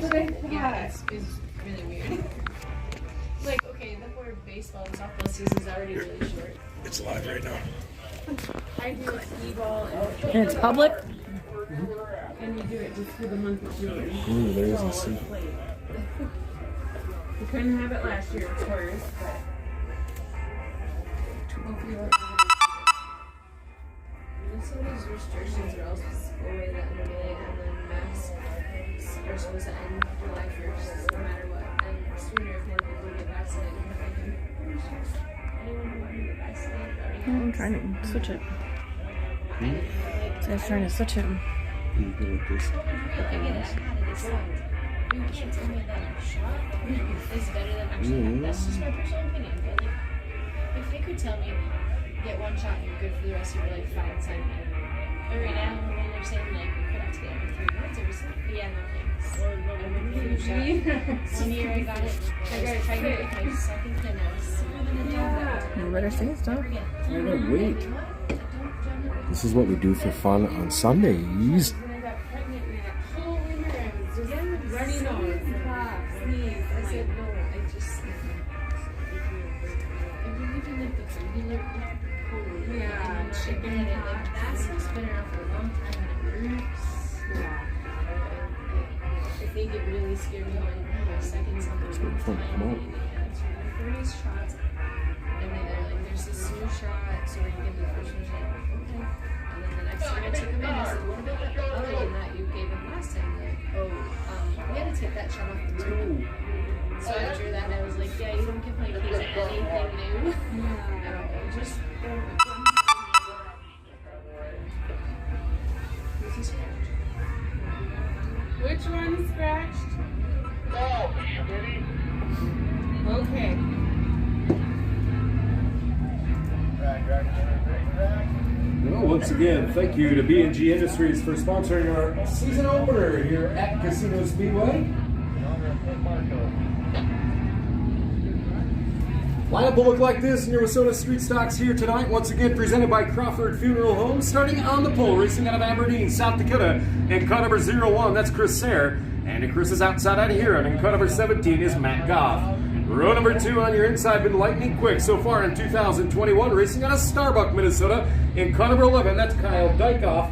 what I thought. Yeah, it's really weird. Like, okay, the word baseball and softball season's already really short. It's live right now. I do a skee-ball and And it's public? and you do it just for the month of June. Ooh, there's the seat. We couldn't have it last year, of course, but Minnesota's restrictions are also away that Monday, and then masks are supposed to end July 1st, no matter what. And sooner if more people get vaccinated, anyone who wants to get vaccinated already I'm trying to switch it. So I was trying to switch it. You go like this. I get it. I had it. It's sucked. You can't tell me that a shot is better than actually. That's just my personal opinion. But like, if they could tell me, get one shot and you're good for the rest of your life, fine, sign me. But right now, when they're saying like we could have to get every 3 months or something, but yeah, no thanks. I'm a flu shot. 1 year I got it. I got it pregnant with my second kid. I was sooner than a dog. You better say stuff. I gotta wait. This is what we do for fun on Sundays. When I got pregnant, man, that whole winter I was just running nose, cough, sneeze. I said no, I just. I believe in like the regular cold. Yeah, and chicken and it. Like that stuff's been around for a long time and it works. Yeah. I think it really scared me when my second son was born. My first shots, and they're like, "There's this new shot, so we're gonna give you the first one." She's like, "Okay." And then the next time I took him in, I said, "What about the other one that you gave him last time?" They're like, "Oh, we had to take that shot off the tube." So after that, I was like, "Yeah, you don't give my kids anything new." Yeah. Just don't. Who's he scratched? Which one scratched? No, Kitty. Okay. Well, once again, thank you to B&G Industries for sponsoring our season opener here at Casino Speedway. Lineup will look like this in your Wissota Street Stocks here tonight. Once again, presented by Crawford Funeral Home. Starting on the pole, racing out of Aberdeen, South Dakota, in car number 01, that's Chris Sayre. And Chris is outside out of here, and in car number 17 is Matt Goff. Row number 2 on your inside, been lightning quick so far in 2021, racing out of Starbuck, Minnesota, in car number 11, that's Kyle Dykoff.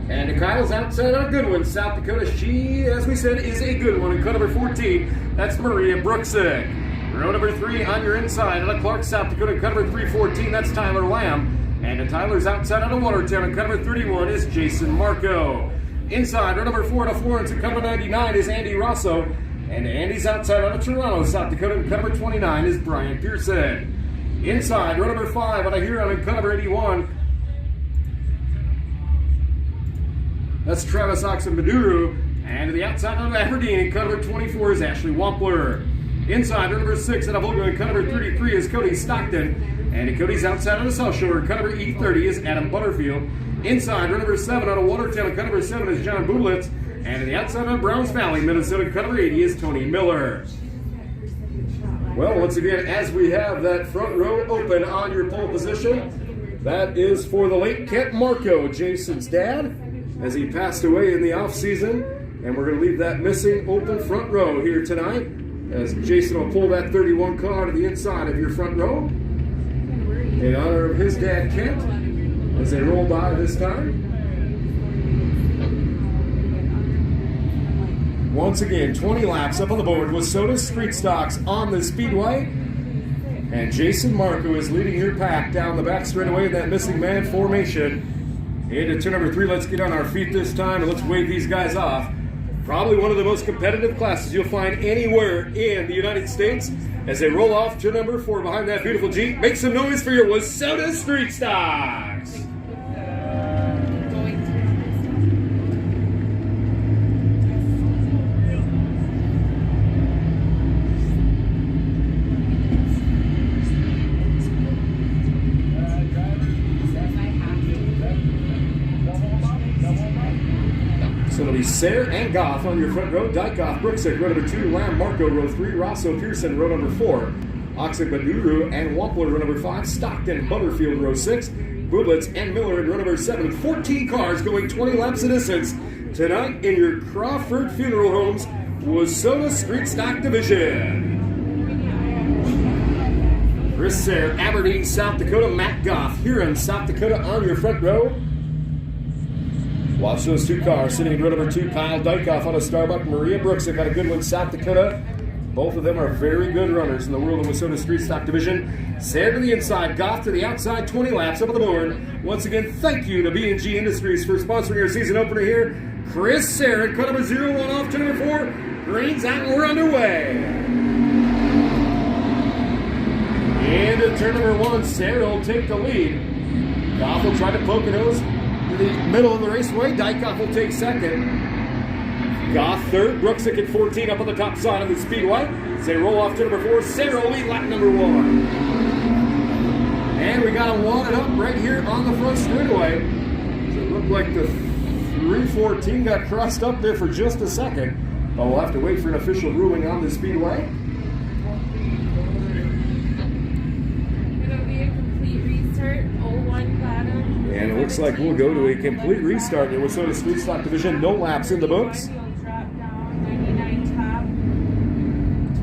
And Kyle's outside on a good one, South Dakota. She, as we said, is a good one. In car number 14, that's Maria Brooksick. Row number 3 on your inside, out of Clark, South Dakota, in car number 314, that's Tyler Lamb. And Tyler's outside out of Watertown, in car number 31 is Jason Marco. Inside, row number 4 out of Florence, in car number 99 is Andy Rosso. And Andy's outside out of Toronto, South Dakota, in car number 29 is Brian Pearson. Inside, row number 5 out of Huron, in car number 81, that's Travis Oxenbaduru. And to the outside out of Aberdeen, in car number 24 is Ashley Wampler. Inside, row number 6 out of Volga, in car number 33 is Cody Stockton. And Cody's outside on the South Shore, in car number E30 is Adam Butterfield. Inside, row number 7 out of Watertown, in car number 7 is John Budlitz. And to the outside of Browns Valley, Minnesota, car number 80 is Tony Miller. Well, once again, as we have that front row open on your pole position, that is for the late Kent Marco, Jason's dad, as he passed away in the off-season. And we're going to leave that missing open front row here tonight, as Jason will pull that 31 car to the inside of your front row in honor of his dad, Kent, as they roll by this time. Once again, 20 laps up on the board with Wissota Street Stocks on the Speedway. And Jason Marco is leading your pack down the back straightaway in that missing man formation. Into turn number 3, let's get on our feet this time and let's wave these guys off. Probably one of the most competitive classes you'll find anywhere in the United States as they roll off turn number 4 behind that beautiful Jeep. Make some noise for your Wissota Street Stocks. So it'll be Sayre and Goff on your front row. Dykoff, Brooksick, row number 2. Lamb, Marco, row 3. Rosso, Pearson, row number 4. Oxenbaduru and Wampler, row number 5. Stockton, Butterfield, row 6. Budlitz and Miller in row number 7. 14 cars going 20 laps of distance tonight in your Crawford Funeral Homes Wasona Street Stock Division. Chris Sayre, Aberdeen, South Dakota. Matt Goff, Huron, South Dakota on your front row. Watch those two cars. Sitting in row number 2, Kyle Dykoff on a Starbuck. Maria Brooks, got a good one, South Dakota. Both of them are very good runners in the world of Wasona Street Stock Division. Sayre to the inside, Goff to the outside, 20 laps up on the board. Once again, thank you to B&G Industries for sponsoring our season opener here. Chris Sayre in car number 01 off to number 4. Green's out and we're underway. Into turn number 1, Sayre will take the lead. Goff will try to poke a nose to the middle of the raceway. Dykoff will take second. Goff third, Brooksick at 14 up on the top side of the Speedway. They roll off to number 4. Sayre will lead lap number 1. And we got them wadded up right here on the front straightaway. So it looked like the 314 got crossed up there for just a second. But we'll have to wait for an official ruling on the Speedway. It'll be a complete restart, 01 platinum. And it looks like we'll go to a complete restart in the Wasona Street Stock Division. No laps in the books. 99 top,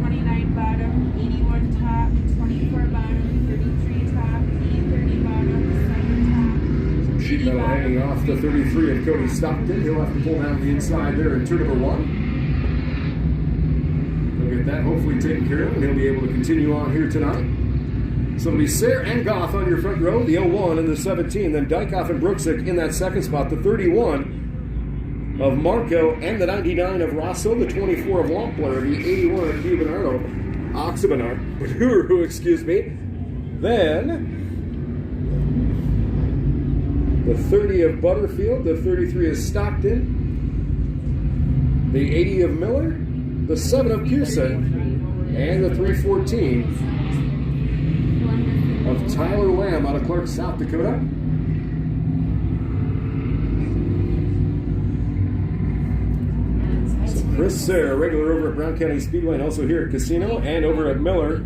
29 bottom, 81 top, 24 bottom, 33 top, 30 bottom, 7 top. Sheet metal hanging off the 33 of Cody Stockton. He'll have to pull down the inside there in turn number 1. He'll get that hopefully taken care of, and he'll be able to continue on here tonight. So it'll be Sayre and Goff on your front row, the 01 and the 17. Then Dykoff and Brooksick in that second spot, the 31 of Marco and the 99 of Rosso, the 24 of Wampler, the 81 of Bernardo, excuse me. Then the 30 of Butterfield, the 33 of Stockton, the 80 of Miller, the 7 of Pearson, and the 314 of Tyler Lamb out of Clark, South Dakota. Chris Sayre, regular over at Brown County Speedway and also here at Casino and over at Miller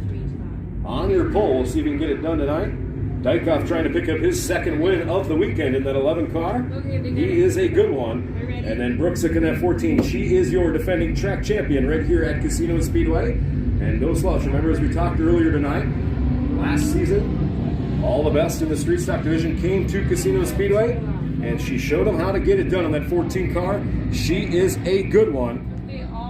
on your pole. See if you can get it done tonight. Dykoff trying to pick up his second win of the weekend in that 11 car. He is a good one. And then Brooksick in that 14. She is your defending track champion right here at Casino Speedway. And no slouch. Remember, as we talked earlier tonight, last season, all the best in the Street Stock Division came to Casino Speedway. And she showed them how to get it done on that 14 car. She is a good one.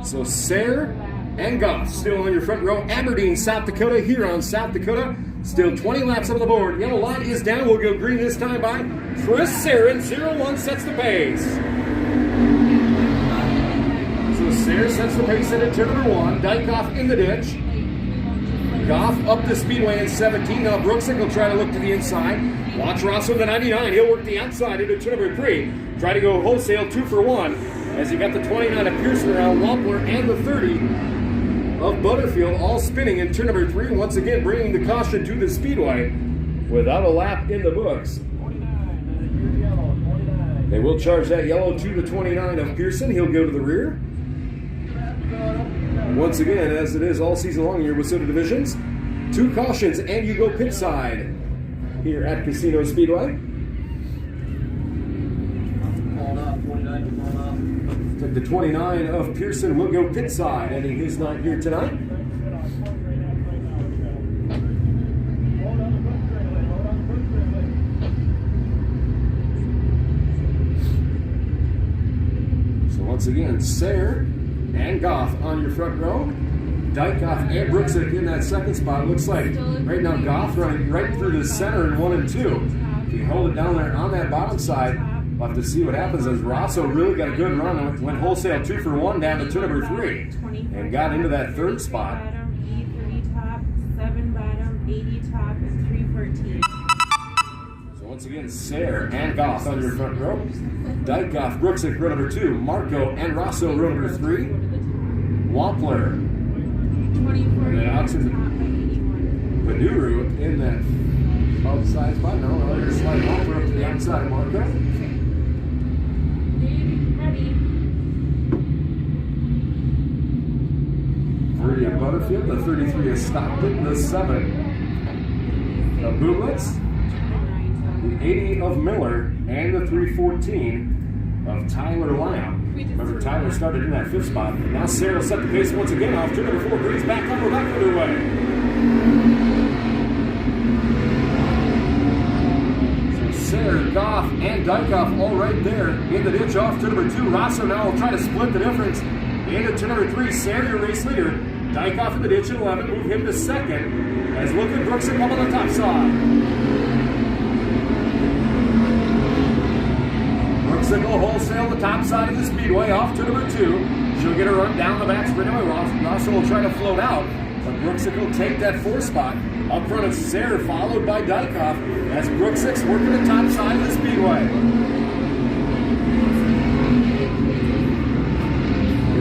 So Sayre and Goff still on your front row. Aberdeen, South Dakota, Huron, South Dakota. Still 20 laps on the board. Yellow line is down. We'll go green this time by Chris Sayre. 01 sets the pace. So Sayre sets the pace into turn number 1. Dykoff in the ditch. Goff up the Speedway in 17. Now Brooksick will try to look to the inside. Watch Rosso the 99. He'll work the outside into turn number 3. Try to go wholesale 2 for 1. As he got the 29 of Pearson around Wampler and the 30 of Butterfield all spinning in turn number 3. Once again bringing the caution to the Speedway without a lap in the books. They will charge that yellow to the 29 of Pearson. He'll go to the rear. Once again, as it is all season long in your Wasona divisions, 2 cautions and you go pit side here at Casino Speedway. The 29 of Pearson will go pit side, ending his night here tonight. So once again, Sayre and Goff on your front row. Dykoff and Brooksick in that second spot. Looks like right now Goff running right through the center in 1 and 2. If you hold it down there on that bottom side, we'll have to see what happens as Rosso really got a good run. Went wholesale 2 for 1 down to turn number 3 and got into that third spot. 30 top, 7 bottom, 80 top, and 314. So once again, Sayre and Goff on your front row. Dykoff, Brooksick, row number 2. Marco and Rosso, row number 3. Wampler. 24 And then Oxford Baduru in that outside spot. No, they're going to slide Wampler up to the outside of Marco. Ready. 30 of Butterfield, the 33 of Stockton, the 7 of Bootlets, the 80 of Miller, and the 314 of Tyler Lamb. Remember, Tyler started in that 5th spot. Now Sarah will set the pace once again off. Turn number 4 brings back on. We're back underway. Sarah, Goff, and Dykoff all right there in the ditch off to number 2. Rosso now will try to split the difference into turn number 3. Sarah, your race leader. Dykoff in the ditch at 11. Move him to 2nd as Luke and Brooks come on the top side. Brooks will wholesale the top side of the speedway off to number 2. She'll get a run down the back straightaway. Rosso will try to float out, but Brooksick will take that 4th spot. Up front is Sarah, followed by Dykoff, as Brooksick's working the top side of the speedway.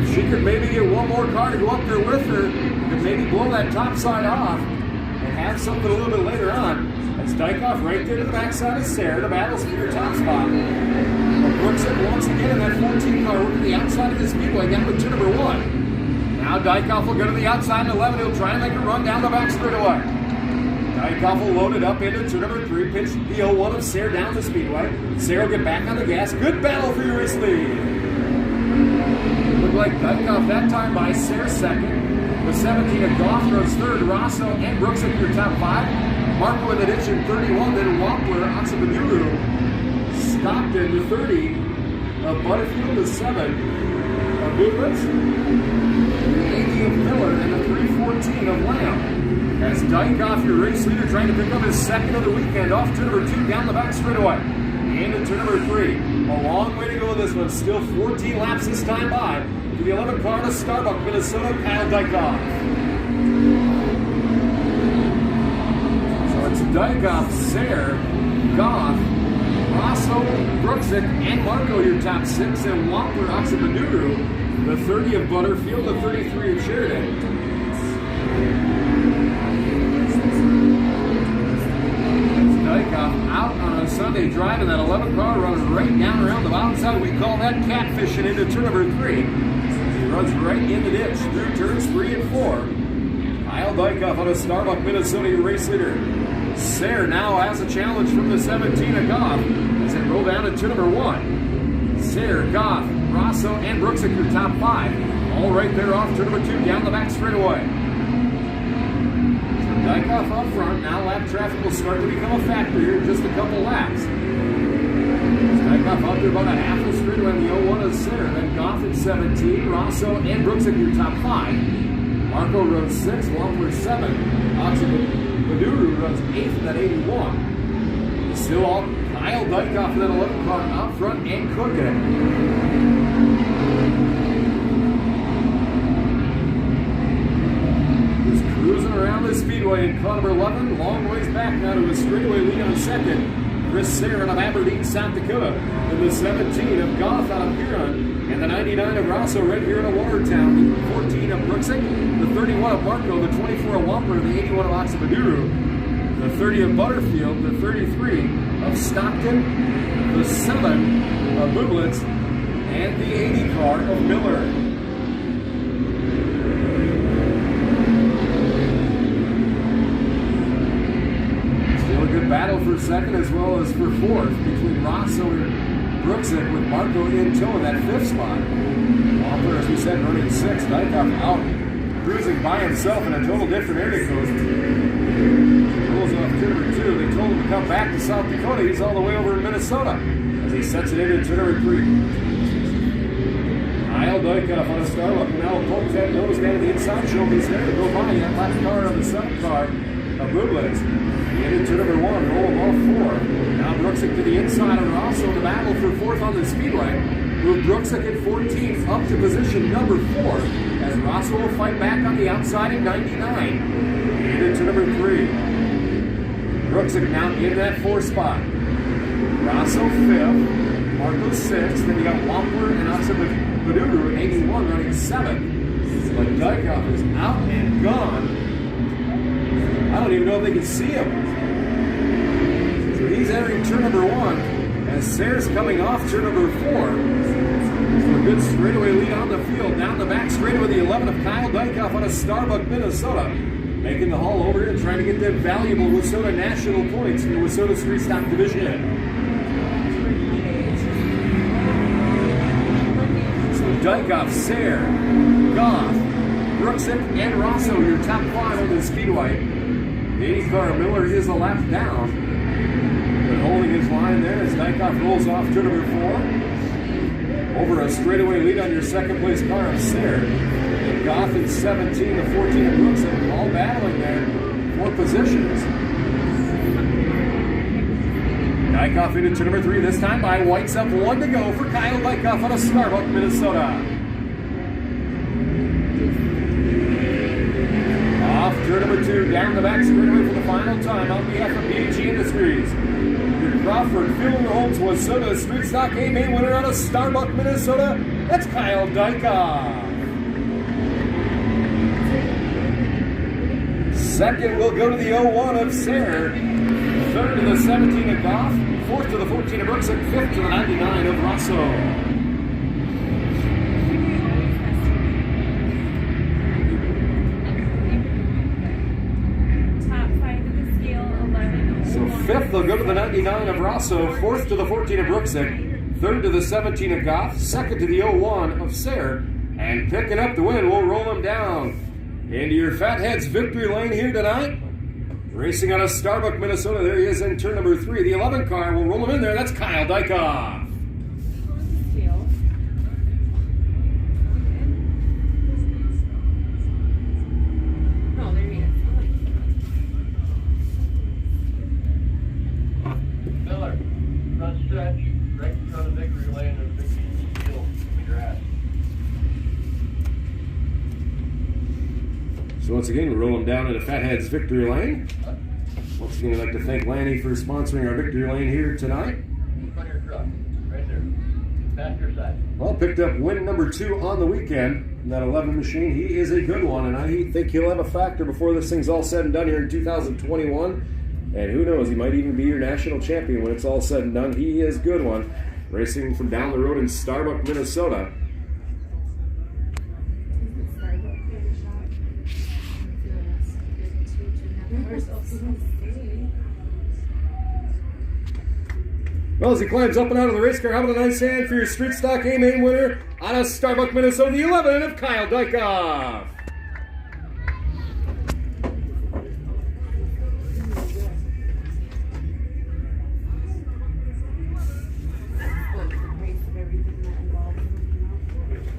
If she could maybe get one more car to go up there with her, could maybe blow that top side off and have something a little bit later on. As Dykoff right there to the backside of Sarah, the battles for your top spot. Brooksick once again in that 14 car working the outside of the speedway down to turn number 1. Now Dykoff will go to the outside at 11. He'll try and make a run down the back straightaway. Dykoff will load it up into turn number 3. Pitch the 01 of Sarah down the speedway. Sarah will get back on the gas. Good battle for your race lead. Looked like Dykoff that time by Sarah 2nd. The 17 of Goff goes 3rd. Rosso and Brooksick your top 5. Marco in the ditch in 31. Then Wampler, Oxabaduru. Stockton to 30, Butterfield to 7, Movements, the 80 of Miller, and the 314 of Lamb. As Dykoff, your race leader, trying to pick up his 2nd of the weekend, off to number 2, down the back straightaway. And into number 3. A long way to go in this one, still 14 laps this time by. To the 11 car to Starbuck, Minnesota, Kyle Dykoff. So it's Dykoff, Sayre, Goff, Rosso, Brooksick, and Marco, your top 6, and Wampler, Oxabaduru, the 30 of Butterfield, the 33 of Sheridan. Dykoff out on a Sunday drive, and that 11 car runs right down around the outside. We call that catfishing into turn number 3. He runs right in the ditch through turns 3 and 4. Kyle Dykoff out of Starbuck, Minnesota, your race leader. Sayre now has a challenge from the 17 of Goff as they roll down to turn number 1. Sayre, Goff, Rosso, and Brooksick your top 5. All right there off turn number 2 down the back straightaway. Dykoff up front. Now lap traffic will start to become a factor here in just a couple laps. Dykoff out there about a half a straightaway on the 01 of Sayre. Then Goff at 17, Rosso, and Brooksick your top 5. Marco runs 6, Wampler 7. Oxabaduru runs 8th in that 81. Still all Kyle Dykoff in that 11 car out front and cooking. Cruising around the speedway in car number 11, long ways back now to a straightaway lead on 2nd. Chris Sayre out of Aberdeen, South Dakota, and the 17 of Goff out of Huron, and the 99 of Rosso right here in Watertown, the 14 of Brooksick, the 31 of Marco, the 24 of Wampler, the 81 of Oxabaduru, the 30 of Butterfield, the 33 of Stockton, the 7 of Bublitz, and the 80 car of Miller. Battle for 2nd as well as for 4th between Rosso and Brooksick, with Marco in tow in that 5th spot. Wampler, as we said, running 6th. Dykoff out, cruising by himself in a total different area code. Rolls off turn number 2. They told him to come back to South Dakota. He's all the way over in Minnesota as he sets it into turn number 3. Kyle Dykoff on a Starbuck. Now pokes that nose down to the inside. Show him he's there to go by that last car on the 7th car of Bublitz. Into number 1, roll of all 4. Now Brooksick to the inside and Rosso in the battle for 4th on the speedway. Move Brooksick at 14th up to position number 4 as Rosso will fight back on the outside at 99. And into number 3. Brooksick now in that 4th spot. Rosso 5th, Marco 6th, then you got Wampler and Oxabaduru at 81 running 7th. But Dykoff is out and gone. I don't even know if they can see him. So he's entering turn number 1 as Sayre's coming off turn number 4. So a good straightaway lead on the field. Down the back straightaway, the 11 of Kyle Dykoff out of Starbuck, Minnesota. Making the haul over here and trying to get them valuable Wissota National points in the Wissota Street Stock Division. Dykoff, Sayre, Goff, Brooksick, and Rosso, your top 5 on the Speedway. 80-car Miller is a lap down. But holding his line there as Dykoff rolls off to number 4. Over a straightaway lead on your second place car of Sayre. And Goff in 17, the 14 of Brooksick, all battling there for positions. Dykoff into number 3 this time by White's up 1 to go for Kyle Dykoff out of Starbuck, Minnesota. Off turn number 2, down the back straightaway for the final time on behalf of BHE Industries. Your Crawford Funeral Homes Wasona Street Stock A-Main winner out of Starbuck, Minnesota. That's Kyle Dykoff. Second will go to the 01 of Sayre. Third to the 17 of Goff. Fourth to the 14 of Brooks. And fifth to the 99 of Rosso. Top 5 of the scale, 11. So fifth will go to the 99 of Rosso. Fourth to the 14 of Brooksick. Third to the 17 of Goff. Second to the 01 of Sayre. And picking up the win, we'll roll him down into your Fatheads victory lane here tonight. Racing out of Starbuck, Minnesota. There he is in turn number 3. The 11 car will roll him in there. That's Kyle Dykoff. Oh, there he is. Miller, front stretch, right in front of victory lane, and big steel grass. So once again, we roll him down into Fatheads victory lane. Once again, I'd like to thank Lanny for sponsoring our victory lane here tonight. In front of your truck, right there. Passenger side. Well, picked up win number 2 on the weekend. That 11 machine, he is a good one, and I think he'll have a factor before this thing's all said and done here in 2021. And who knows, he might even be your national champion when it's all said and done. He is a good one. Racing from down the road in Starbuck, Minnesota. Well, as he climbs up and out of the race car, how about a nice hand for your Street Stock A-Main winner out of Starbuck, Minnesota, the 11 of Kyle Dykoff.